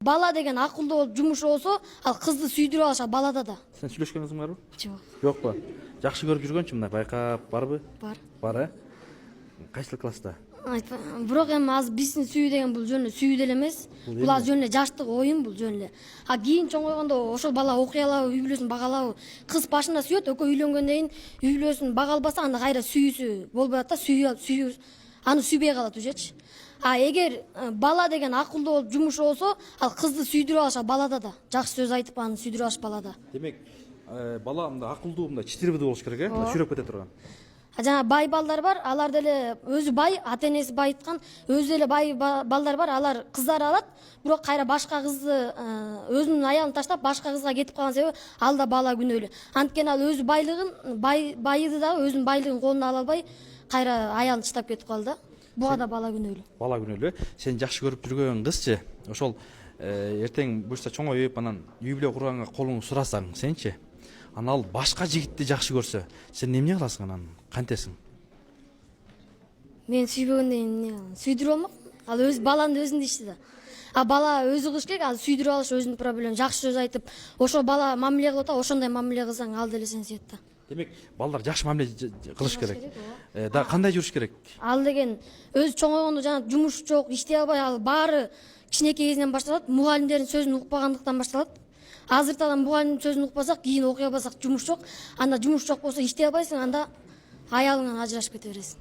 Бала деген акылдуу болуп жумушу болсо, ал кызды сүйдүрүп алышат балада да. Сен сүйлөшкөн кызың барбы? Жок. Жокпу? Жакшы көрүп жүргөнчү мындай байкап барбы? Бар. Бар, Кайсыл класста? Бирок эми азыр биздин сүйүү деген бул жөн эле сүйүү деле эмес. Бул азыр жөн эле жаштык оюн бул жөн эле. А кийин чоңойгондо ошол бала окуй алабы, үй бүлөсүн бага алабы? Кыз башында сүйөт, экөө үйлөнгөндөн кийин үй бүлөсүн бага албаса, анда кайра сүйүүсү болбой атат да, аны сүйбөй калат үжечи. А эгер бала деген акылдуу болуп жумушу болсо, ал кызды сүйдүрүп алышат балада да. Жакшы сөз айтып аны сүйдүрүп алыш балада. Демек, бала мындай акылдуу, мындай читирбиди болуш керек, сүйрөп кете турган. Жана бай балдар бар, алар деле өзү бай, ата энеси байыткан, өзү деле бай балдар бар, алар кыздар алат, бирок кайра башка кызды өзүнүн аялын таштап башка кызга кетип калган себеби ал да бала күнөөлүү. Анткени ал өзү байлыгын, байыды дагы өзүнүн байлыгын колуна ала албай, кайра аялын таштап кетип калды да. Буга да бала күнөөлүү. Бала күнөөлүү. Сен жакшы көрүп жүргөн кызчы, ошол эртең буюрса чоңоюп, анан үй бүлө курганга колуңду сурасаң, сенчи? Анан ал башка жигитти жакшы көрсө, сен эмне кыласың анан? Кантесиң? Мен сүйбөгөндөн кийин сүйдүрүп алмак. Ал өз баланын өзүнүн иши да. А бала өзү кылыш керек, ал сүйдүрүп алыш өзүнүн проблема. Жакшы сөз айтып, ошол бала мамиле кылып атат, ошондой мамиле кылсаң, ал деле сени сүйөт да. Демек, балдар жакшы мамиле кылыш керек. Да кандай жүрүш керек? Ал деген өзү чоңойгондо жана жумуш жок, иштей албай, ал баары кичинекей кезинен башталат, мугалимдердин сөзүн укпагандыктан башталат. Азыртадан мугалимдин сөзүн укпасак, кийин окуй албасак жумуш жок. Анда жумуш жок болсо иштей албайсың, анда аялыңан ажырашып кете бересиң.